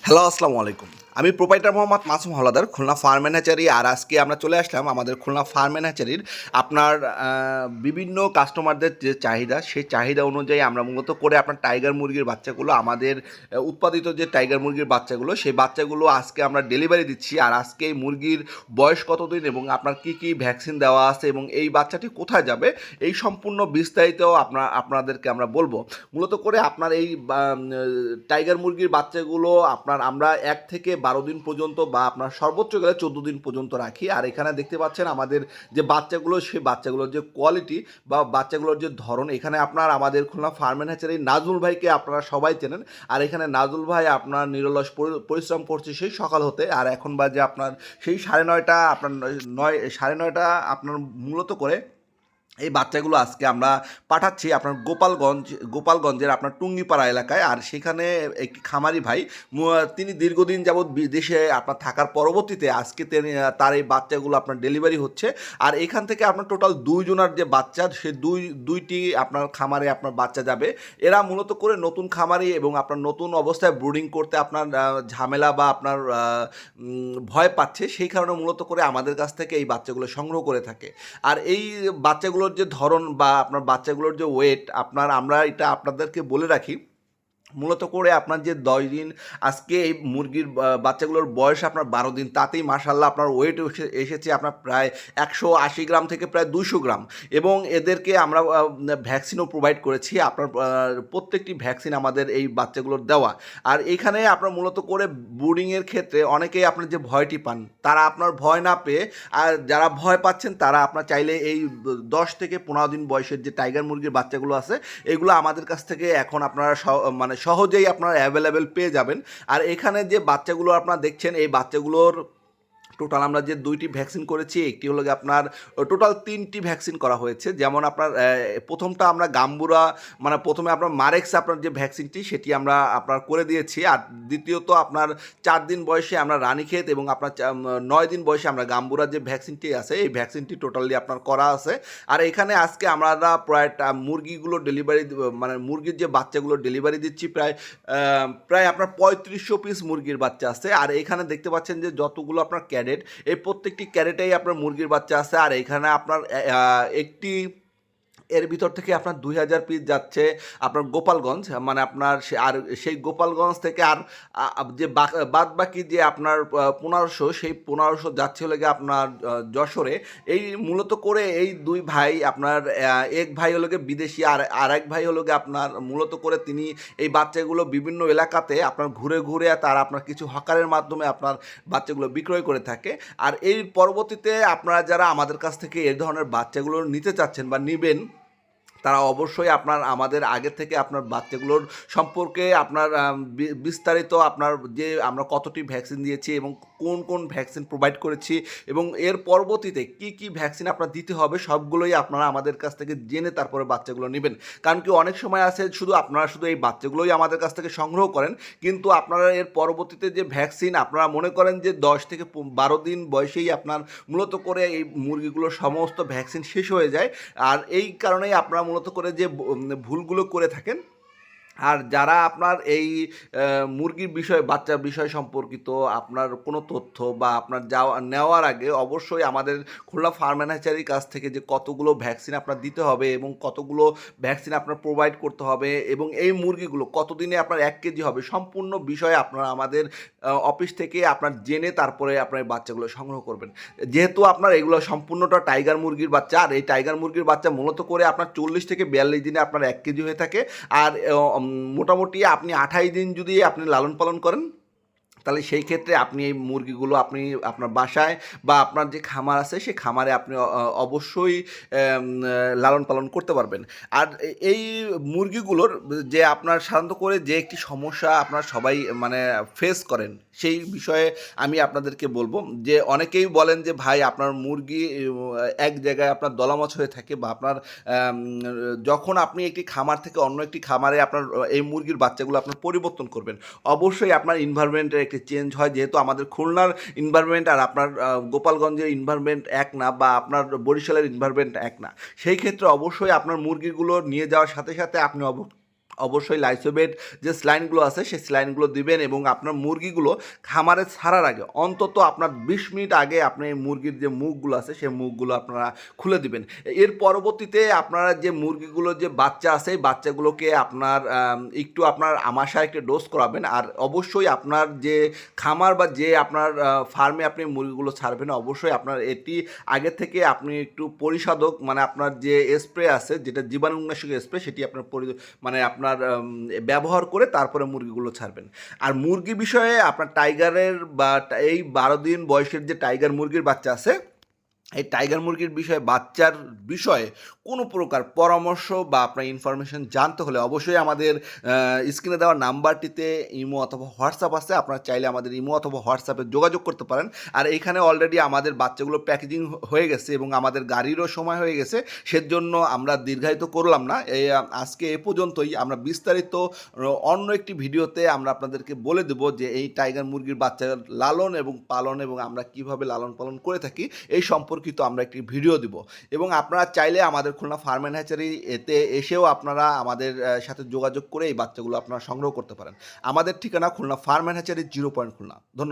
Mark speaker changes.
Speaker 1: Hello, আসসালামু আলাইকুম। আমি proprietor Mohammad Masum Howlader, Khulna farm and hatchery. আর আজকে আমরা চলে আসলাম আমাদের খুলনা ফার্ম অ্যান্ড হ্যাচারির আপনার বিভিন্ন কাস্টমারদের যে চাহিদা, সেই চাহিদা অনুযায়ী আমরা মূলত করে আপনার টাইগার মুরগির বাচ্চাগুলো আমাদের উৎপাদিত যে টাইগার মুরগির বাচ্চাগুলো, সেই বাচ্চাগুলো আজকে আমরা ডেলিভারি দিচ্ছি। আর আজকে এই মুরগির বয়স কতদিন এবং আপনার কী কী ভ্যাকসিন দেওয়া আছে এবং এই বাচ্চাটি কোথায় যাবে, এই সম্পূর্ণ বিস্তারিত আপনাদেরকে আমরা বলবো। মূলত করে আপনার এই টাইগার মুরগির বাচ্চাগুলো আমরা 1 থেকে 12 দিন পর্যন্ত বা আপনার সর্বোচ্চ গেলে 14 দিন পর্যন্ত রাখি। আর এখানে দেখতে পাচ্ছেন আমাদের যে বাচ্চাগুলো, সেই বাচ্চাগুলোর যে কোয়ালিটি বা বাচ্চাগুলোর যে ধরন, এখানে আমাদের Khulna farm and hatchery Nazmul ভাইকে আপনারা সবাই চেনেন। আর এখানে নাজমুল ভাই আপনার নিরলস পরিশ্রম করছে সেই সকাল হতে। আর এখন বাজে আপনার সেই 9:30 আপনার 9:30 আপনার মূলত করে এই বাচ্চাগুলো আজকে আমরা পাঠাচ্ছি আপনার গোপালগঞ্জের আপনার টুঙ্গিপাড়া এলাকায়। আর সেখানে একটি খামারি ভাই, তিনি দীর্ঘদিন যাবৎ বিদেশে আপনার থাকার পরবর্তীতে আজকে তার এই বাচ্চাগুলো আপনার ডেলিভারি হচ্ছে। আর এখান থেকে আপনার টোটাল 2 জনের যে বাচ্চা, সে দুইটি আপনার খামারে আপনার বাচ্চা যাবে। এরা মূলত করে নতুন খামারি এবং আপনার নতুন অবস্থায় ব্রুডিং করতে আপনার ঝামেলা বা আপনার ভয় পাচ্ছে, সেই কারণে মূলত করে আমাদের কাছ থেকে এই বাচ্চাগুলো সংগ্রহ করে থাকে। আর এই বাচ্চাগুলোর যে ধরন বা আপনার বাচ্চাগুলোর যে ওয়েট, আমরা এটা আপনাদেরকে বলে রাখি। মূলত করে আপনার যে 10 দিন, আজকে এই মুরগির বাচ্চাগুলোর বয়স আপনার 12 দিন, তাতেই মাশাআল্লাহ আপনার ওয়েট এসেছে আপনার প্রায় 180 গ্রাম থেকে প্রায় 200 গ্রাম। এবং এদেরকে আমরা ভ্যাকসিনও প্রোভাইড করেছি। আপনার প্রত্যেকটি ভ্যাকসিন আমাদের এই বাচ্চাগুলোর দেওয়া। আর এখানে আপনার মূলত করে ব্রুডিংয়ের ক্ষেত্রে অনেকেই আপনার যে ভয়টি পান, তারা আপনার ভয় না পেয়ে, আর যারা ভয় পাচ্ছেন তারা আপনার চাইলে এই 10 থেকে 15 দিন বয়সের যে টাইগার মুরগির বাচ্চাগুলো আছে, এগুলো আমাদের কাছ থেকে এখন আপনারা মানে সহজেই আপনারা অ্যাভেলেবেল পেয়ে যাবেন। আর এখানে যে বাচ্চাগুলো আপনারা দেখছেন, এই বাচ্চাগুলোর টোটাল আমরা যে 2টি ভ্যাকসিন করেছি, একটি হলো গিয়ে আপনার টোটাল 3টি ভ্যাকসিন করা হয়েছে। যেমন আপনার প্রথমটা আমরা গাম্বুরা, মানে প্রথমে আপনার মারেক্স আপনার যে ভ্যাকসিনটি, সেটি আমরা আপনার করে দিয়েছি। আর দ্বিতীয়ত আপনার 4 দিন বয়সে আমরা রানীক্ষেত এবং আপনার 9 দিন বয়সে আমরা গাম্বুরা যে ভ্যাকসিনটি আছে, এই ভ্যাকসিনটি টোটালি আপনার করা আছে। আর এখানে আজকে আমরা প্রায় মুরগিগুলো ডেলিভারি, মানে মুরগির যে বাচ্চাগুলো ডেলিভারি দিচ্ছি, প্রায় আপনার 3500 পিস মুরগির বাচ্চা আছে। আর এখানে দেখতে পাচ্ছেন যে যতগুলো আপনার ক্যারেট, এই প্রত্যেকটি ক্যারেটেই আপনার মুরগির বাচ্চা আছে। আর এখানে আপনার একটি এর ভিতর থেকে আপনার 2000 পিস যাচ্ছে আপনার গোপালগঞ্জ, মানে আপনার আর সেই গোপালগঞ্জ থেকে আর যে বাদ বাকি যে আপনার 1500, সেই 1500 যাচ্ছে হলে গিয়ে আপনার যশোরে। এই মূলত করে এই 2 ভাই আপনার, এক ভাই হলো গিয়ে বিদেশি, আর এক ভাই হলো গিয়ে আপনার মূলত করে তিনি এই বাচ্চাগুলো বিভিন্ন এলাকাতে আপনার ঘুরে ঘুরে তার আপনার কিছু হকারের মাধ্যমে আপনার বাচ্চাগুলো বিক্রয় করে থাকে। আর এই পরবর্তীতে আপনারা যারা আমাদের কাছ থেকে এই ধরনের বাচ্চাগুলো নিতে চাচ্ছেন বা নিবেন, তারা অবশ্যই আমাদের আগে থেকে আপনার বাচ্চাগুলোর সম্পর্কে আপনার বিস্তারিত আপনার যে আমরা কতটি ভ্যাকসিন দিয়েছি এবং কোন কোন ভ্যাকসিন প্রোভাইড করেছি এবং এর পরবর্তীতে কি কি ভ্যাকসিন আপনার দিতে হবে, সবগুলোই আপনারা আমাদের কাছ থেকে জেনে তারপরে বাচ্চাগুলো নেবেন। কারণ কি অনেক সময় আছে আপনারা শুধু এই বাচ্চাগুলোই আমাদের কাছ থেকে সংগ্রহ করেন, কিন্তু আপনারা এর পরবর্তীতে যে ভ্যাকসিন আপনারা মনে করেন যে 10 থেকে 12 দিন বয়সেই আপনার মূলত করে এই মুরগিগুলোর সমস্ত ভ্যাকসিন শেষ হয়ে যায়। আর এই কারণেই আপনারা মূলত করে যে ভুলগুলো করে থাকেন। আর যারা আপনার এই মুরগির বাচ্চার বিষয় সম্পর্কিত আপনার কোনো তথ্য বা আপনার নেওয়ার আগে অবশ্যই আমাদের খুলনা ফার্ম অ্যান্ড হ্যাচারির কাছ থেকে যে কতগুলো ভ্যাকসিন আপনার দিতে হবে এবং কতগুলো ভ্যাকসিন আপনার প্রোভাইড করতে হবে এবং এই মুরগিগুলো কতদিনে আপনার 1 কেজি হবে, সম্পূর্ণ বিষয়ে আপনারা আমাদের অফিস থেকে আপনার জেনে তারপরে আপনার বাচ্চাগুলো সংগ্রহ করবেন। যেহেতু আপনার এগুলো সম্পূর্ণটা টাইগার মুরগির বাচ্চা, আর এই টাইগার মুরগির বাচ্চা মূলত করে আপনার 40 থেকে 42 দিনে আপনার 1 কেজি হয়ে থাকে। আর মোটামুটি আপনি 28 দিন যদি আপনি লালন পালন করেন, তাহলে সেই ক্ষেত্রে আপনি এই মুরগিগুলো আপনি আপনার বাসায় বা আপনার যে খামার আছে সেই খামারে আপনি অবশ্যই লালন পালন করতে পারবেন। আর এই মুরগিগুলোর যে আপনার সাধারণত করে যে একটি সমস্যা আপনার সবাই মানে ফেস করেন, সেই বিষয়ে আমি আপনাদেরকে বলবো যে অনেকেই বলেন যে ভাই আপনার মুরগি এক জায়গায় আপনার দলামচ হয়ে থাকে, বা আপনার যখন আপনি একটি খামার থেকে অন্য একটি খামারে আপনার এই মুরগির বাচ্চাগুলো আপনার পরিবর্তন করবেন, অবশ্যই আপনার এনভায়রনমেন্টের একটি চেঞ্জ হয়। যেহেতু আমাদের খুলনার এনভায়রনমেন্ট আর আপনার গোপালগঞ্জের এনভায়রনমেন্ট এক না, বা আপনার বরিশালের এনভায়রনমেন্ট এক না, সেই ক্ষেত্রে অবশ্যই আপনার মুরগিগুলো নিয়ে যাওয়ার সাথে সাথে আপনি অবশ্যই লাইসোবেট যে স্লাইনগুলো আছে সেই স্লাইনগুলো দিবেন এবং আপনার মুরগিগুলো খামারে ছাড়ার আগে অন্তত আপনার 20 মিনিট আগে আপনি এই মুরগির যে মুখগুলো আছে সেই মুখগুলো আপনারা খুলে দিবেন। এর পরবর্তীতে আপনারা যে মুরগিগুলো যে বাচ্চা আছে এই বাচ্চাগুলোকে আপনার একটু আপনার আমাশায় একটা ডোজ করাবেন। আর অবশ্যই আপনার যে খামার বা যে আপনার ফার্মে আপনি মুরগিগুলো ছাড়বেন অবশ্যই আপনার এটি আগে থেকে আপনি একটু পরিশোধক মানে আপনার যে স্প্রে আছে যেটা জীবাণুনাশক স্প্রে সেটি আপনার মানে আপনার ব্যবহার করে তারপরে মুরগিগুলো ছাড়বেন। আর মুরগি বিষয়ে আপনার টাইগারের বা এই 12 দিন বয়সের যে টাইগার মুরগির বাচ্চা আছে এই টাইগার মুরগির বিষয়ে বাচ্চার বিষয়ে কোনো প্রকার পরামর্শ বা আপনার ইনফরমেশন জানতে হলে অবশ্যই আমাদের স্ক্রিনে দেওয়া নাম্বারটিতে ইমো অথবা হোয়াটসঅ্যাপ আছে, আপনারা চাইলে আমাদের ইমো অথবা হোয়াটসঅ্যাপে যোগাযোগ করতে পারেন। আর এইখানে অলরেডি আমাদের বাচ্চাগুলো প্যাকেজিং হয়ে গেছে এবং আমাদের গাড়িরও সময় হয়ে গেছে, সেজন্য আমরা দীর্ঘায়িত করলাম না। আজকে এ পর্যন্তই। আমরা বিস্তারিত অন্য একটি ভিডিওতে আমরা আপনাদেরকে বলে দেব যে এই টাইগার মুরগির বাচ্চা লালন এবং পালন এবং আমরা কিভাবে লালন পালন করে থাকি এই সম্পর্কিত আমরা একটি ভিডিও দিব। এবং আপনারা চাইলে আমাদের খুলনা ফার্ম অ্যান্ড হ্যাচারি এতে এসেও আপনারা আমাদের সাথে যোগাযোগ করে এই বাচ্চাগুলো আপনারা সংগ্রহ করতে পারেন। আমাদের ঠিকানা Khulna farm and hatchery 0 point Khulna. ধন্যবাদ।